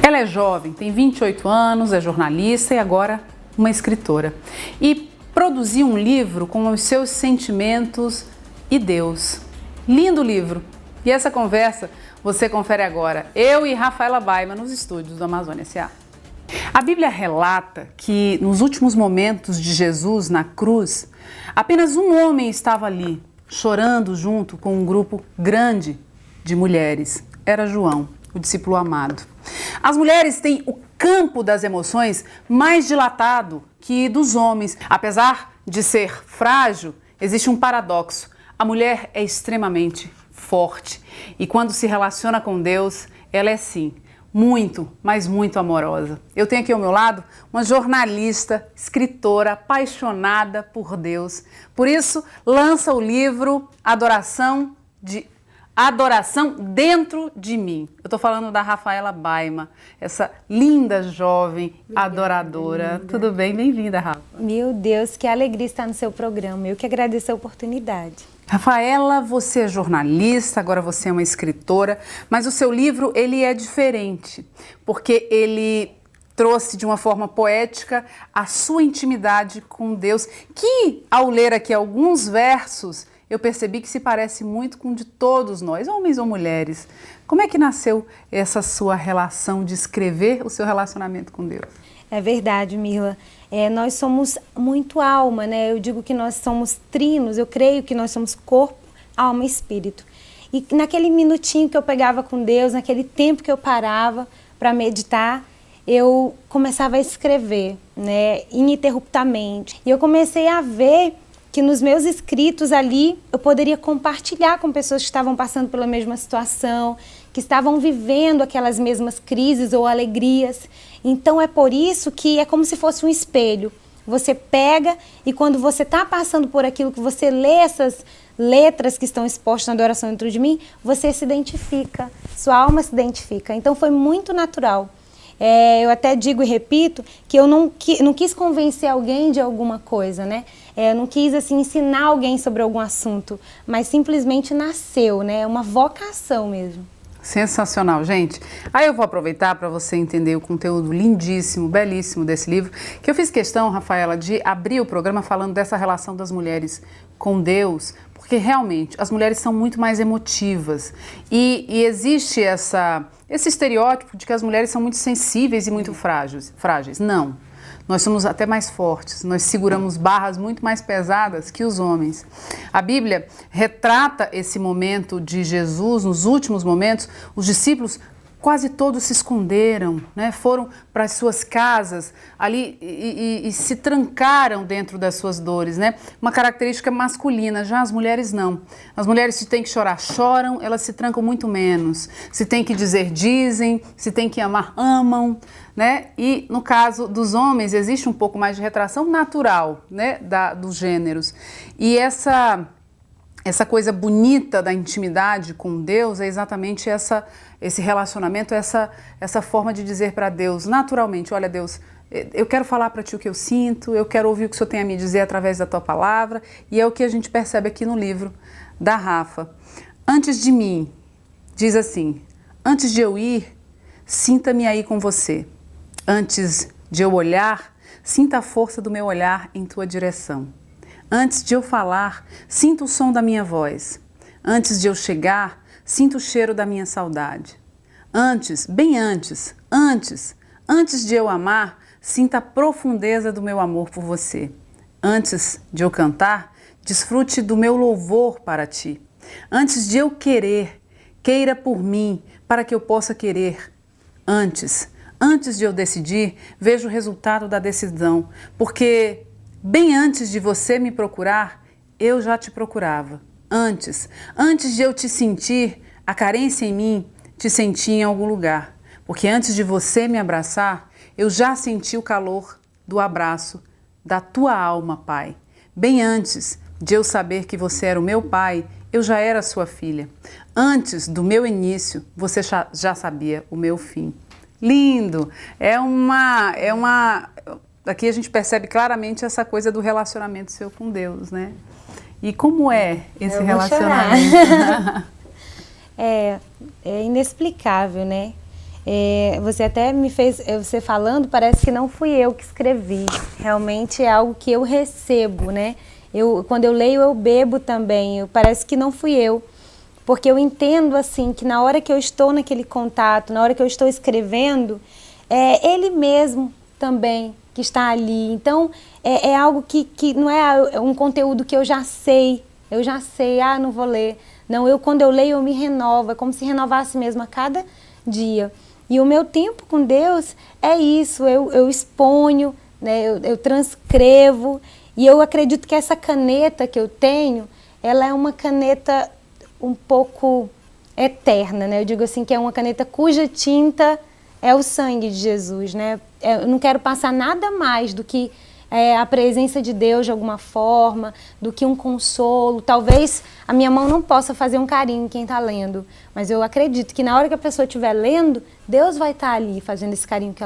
Ela é jovem, tem 28 anos, é jornalista e agora uma escritora. E produziu um livro com os seus sentimentos e Deus. Lindo livro! E essa conversa você confere agora, eu e Rafaela Baima, nos estúdios do Amazônia S.A. A Bíblia relata que nos últimos momentos de Jesus na cruz, apenas um homem estava ali, chorando junto com um grupo grande de mulheres. Era João, o discípulo amado. As mulheres têm o campo das emoções mais dilatado que dos homens. Apesar de ser frágil, existe um paradoxo. A mulher é extremamente forte e quando se relaciona com Deus, ela é sim, muito, mas muito amorosa. Eu tenho aqui ao meu lado uma jornalista, escritora, apaixonada por Deus. Por isso, lança o livro Adoração Dentro de Mim. Eu estou falando da Rafaela Baima, essa linda jovem adoradora. Linda. Tudo bem? Bem-vinda, Rafa. Meu Deus, que alegria estar no seu programa. Eu que agradeço a oportunidade. Rafaela, você é jornalista, agora você é uma escritora, mas o seu livro ele é diferente, porque ele trouxe de uma forma poética a sua intimidade com Deus, que ao ler aqui alguns versos, eu percebi que se parece muito com de todos nós, homens ou mulheres. Como é que nasceu essa sua relação de escrever o seu relacionamento com Deus? É verdade, Mirla. Nós somos muito alma, né? Eu digo que nós somos trinos, eu creio que nós somos corpo, alma e espírito. E naquele minutinho que eu pegava com Deus, naquele tempo que eu parava para meditar, eu começava a escrever, né? Ininterruptamente. E eu comecei a ver que nos meus escritos ali eu poderia compartilhar com pessoas que estavam passando pela mesma situação, que estavam vivendo aquelas mesmas crises ou alegrias. Então é por isso que é como se fosse um espelho. Você pega e quando você está passando por aquilo que você lê essas letras que estão expostas na Adoração Dentro de Mim, você se identifica, sua alma se identifica. Então foi muito natural. Eu até digo e repito que eu não quis convencer alguém de alguma coisa, né? Eu não quis assim, ensinar alguém sobre algum assunto, mas simplesmente nasceu, né? Uma vocação mesmo. Sensacional, gente. Aí eu vou aproveitar para você entender o conteúdo lindíssimo, belíssimo desse livro, que eu fiz questão, Rafaela, de abrir o programa falando dessa relação das mulheres com Deus, porque realmente as mulheres são muito mais emotivas e existe esse estereótipo de que as mulheres são muito sensíveis e muito frágeis. Não. Nós somos até mais fortes, nós seguramos barras muito mais pesadas que os homens. A Bíblia retrata esse momento de Jesus, nos últimos momentos, os discípulos quase todos se esconderam, né? Foram para as suas casas ali e se trancaram dentro das suas dores, né? Uma característica masculina, já as mulheres não. As mulheres se têm que chorar, choram, elas se trancam muito menos. Se tem que dizer, dizem, se tem que amar, amam, né? E no caso dos homens existe um pouco mais de retração natural, né? Dos gêneros. E essa coisa bonita da intimidade com Deus é exatamente esse relacionamento, essa forma de dizer para Deus, naturalmente, olha Deus, eu quero falar para ti o que eu sinto, eu quero ouvir o que o Senhor tem a me dizer através da tua palavra, e é o que a gente percebe aqui no livro da Rafa. Antes de mim, diz assim, antes de eu ir, sinta-me aí com você. Antes de eu olhar, sinta a força do meu olhar em tua direção. Antes de eu falar, sinta o som da minha voz. Antes de eu chegar, sinta o cheiro da minha saudade. Antes, bem antes de eu amar, sinta a profundeza do meu amor por você. Antes de eu cantar, desfrute do meu louvor para ti. Antes de eu querer, queira por mim, para que eu possa querer. Antes de eu decidir, veja o resultado da decisão, porque bem antes de você me procurar, eu já te procurava. Antes de eu te sentir, a carência em mim, te senti em algum lugar. Porque antes de você me abraçar, eu já senti o calor do abraço da tua alma, Pai. Bem antes de eu saber que você era o meu Pai, eu já era sua filha. Antes do meu início, você já sabia o meu fim. Lindo! Aqui a gente percebe claramente essa coisa do relacionamento seu com Deus, né? E como é esse relacionamento? É inexplicável, né? Você até me fez, você falando, parece que não fui eu que escrevi. Realmente é algo que eu recebo, né? Quando eu leio, eu bebo também. Parece que não fui eu. Porque eu entendo, assim, que na hora que eu estou naquele contato, na hora que eu estou escrevendo, é ele mesmo também que está ali. Então, é algo que não é um conteúdo que eu já sei, não vou ler. Não, quando eu leio, eu me renovo, é como se renovasse mesmo a cada dia. E o meu tempo com Deus é isso, eu exponho, né, eu transcrevo, e eu acredito que essa caneta que eu tenho, ela é uma caneta um pouco eterna, né? Eu digo assim que é uma caneta cuja tinta é o sangue de Jesus, né? Eu não quero passar nada mais do que a presença de Deus de alguma forma, do que um consolo. Talvez a minha mão não possa fazer um carinho em quem está lendo, mas eu acredito que na hora que a pessoa estiver lendo, Deus vai estar ali fazendo esse carinho que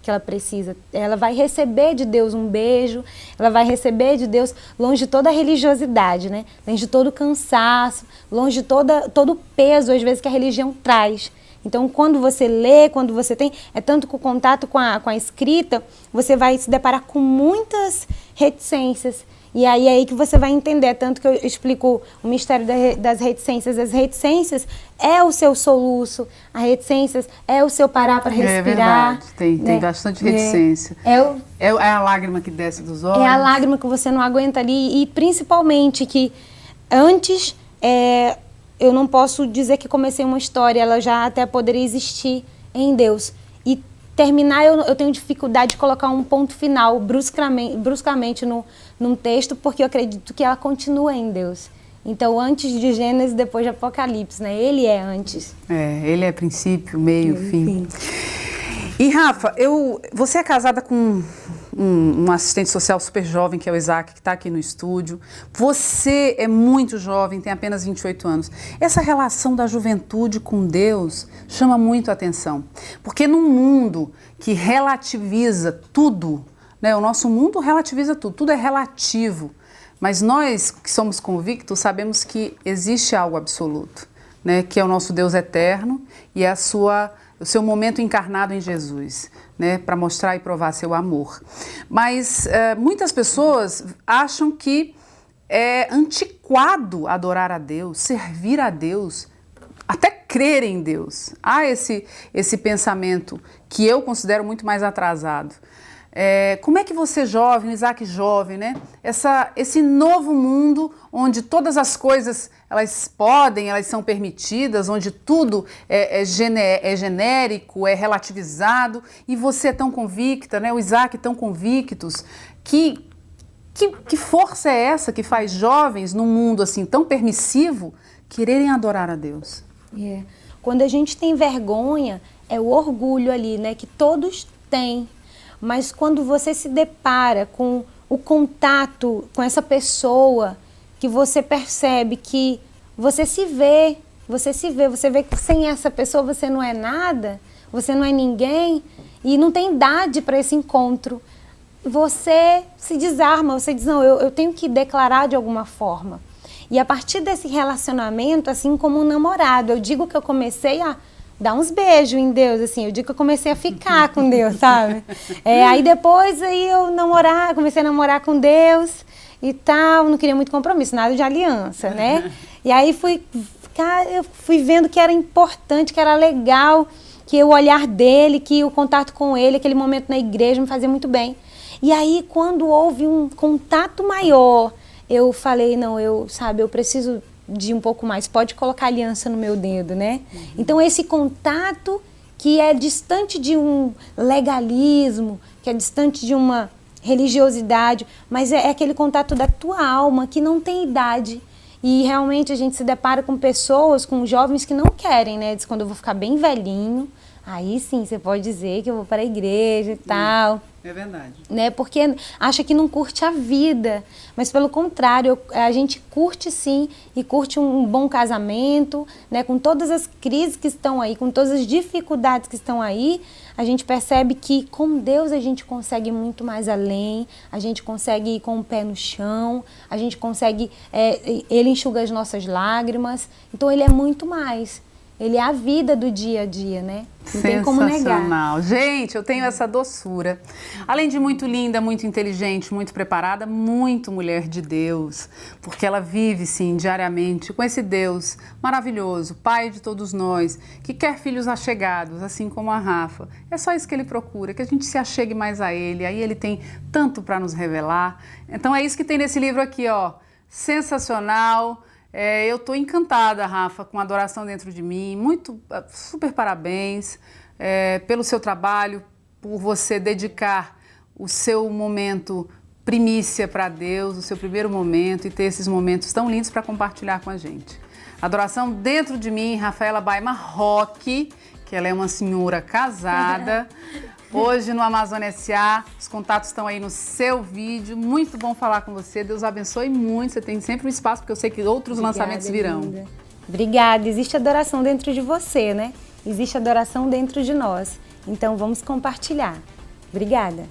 ela precisa. Ela vai receber de Deus um beijo, ela vai receber de Deus longe de toda a religiosidade, né? Longe de todo o cansaço, longe de todo o peso, às vezes, que a religião traz. Então, quando você lê, quando você tem... É tanto que o contato com a escrita, você vai se deparar com muitas reticências. E aí é aí que você vai entender. É tanto que eu explico o mistério das reticências. As reticências é o seu soluço, as reticências é o seu parar para respirar. É verdade, tem bastante reticência. É a lágrima que desce dos olhos. É a lágrima que você não aguenta ali. E principalmente que antes... eu não posso dizer que comecei uma história, ela já até poderia existir em Deus. E terminar, eu tenho dificuldade de colocar um ponto final bruscamente num texto, porque eu acredito que ela continua em Deus. Então, antes de Gênesis, depois de Apocalipse, né? Ele é antes. Ele é princípio, meio, fim. E, Rafa, você é casada com um assistente social super jovem, que é o Isaac, que está aqui no estúdio. Você é muito jovem, tem apenas 28 anos. Essa relação da juventude com Deus chama muito a atenção. Porque num mundo que relativiza tudo, né, o nosso mundo relativiza tudo é relativo. Mas nós que somos convictos sabemos que existe algo absoluto, né, que é o nosso Deus eterno e é o seu momento encarnado em Jesus, né, para mostrar e provar seu amor. Mas muitas pessoas acham que é antiquado adorar a Deus, servir a Deus, até crer em Deus. Há esse pensamento que eu considero muito mais atrasado. Como é que você jovem, o Isaac jovem, né? Esse novo mundo onde todas as coisas elas são permitidas, onde tudo é genérico, é relativizado, e você é tão convicta, né? O Isaac tão convictos, que força é essa que faz jovens num mundo assim tão permissivo quererem adorar a Deus? Quando a gente tem vergonha, é o orgulho ali, né? Que todos têm. Mas quando você se depara com o contato com essa pessoa, que você percebe que você vê que sem essa pessoa você não é nada, você não é ninguém, e não tem idade para esse encontro. Você se desarma, você diz, não, eu tenho que declarar de alguma forma. E a partir desse relacionamento, assim como um namorado, eu digo que eu comecei a dar uns beijos em Deus, assim, eu digo que eu comecei a ficar com Deus, sabe? Aí depois comecei a namorar com Deus e tal, não queria muito compromisso, nada de aliança, né? E aí eu fui vendo que era importante, que era legal, que o olhar dele, que o contato com ele, aquele momento na igreja me fazia muito bem. E aí quando houve um contato maior, eu falei, não, eu preciso de um pouco mais, pode colocar aliança no meu dedo, né? Então esse contato que é distante de um legalismo, que é distante de uma religiosidade, mas é aquele contato da tua alma que não tem idade. E realmente a gente se depara com pessoas, com jovens que não querem, né? Diz, quando eu vou ficar bem velhinho, aí sim você pode dizer que eu vou para a igreja e tal. É verdade. Né? Porque acha que não curte a vida, mas pelo contrário, a gente curte sim, e curte um bom casamento, né? Com todas as crises que estão aí, com todas as dificuldades que estão aí, a gente percebe que com Deus a gente consegue ir muito mais além, a gente consegue ir com o pé no chão, a gente consegue, Ele enxuga as nossas lágrimas, então Ele é muito mais. Ele é a vida do dia a dia, né? Não tem como negar. Sensacional. Gente, eu tenho essa doçura. Além de muito linda, muito inteligente, muito preparada, muito mulher de Deus. Porque ela vive, sim, diariamente com esse Deus maravilhoso, Pai de todos nós, que quer filhos achegados, assim como a Rafa. É só isso que ele procura, que a gente se achegue mais a ele. Aí ele tem tanto para nos revelar. Então é isso que tem nesse livro aqui, ó. Sensacional. Eu estou encantada, Rafa, com a Adoração Dentro de Mim. Super parabéns pelo seu trabalho, por você dedicar o seu momento primícia para Deus, o seu primeiro momento, e ter esses momentos tão lindos para compartilhar com a gente. Adoração Dentro de Mim, Rafaela Baima Roque, que ela é uma senhora casada. Hoje no Amazônia S.A., os contatos estão aí no seu vídeo. Muito bom falar com você. Deus abençoe muito. Você tem sempre um espaço, porque eu sei que outros lançamentos virão. Linda. Obrigada. Existe adoração dentro de você, né? Existe adoração dentro de nós. Então vamos compartilhar. Obrigada.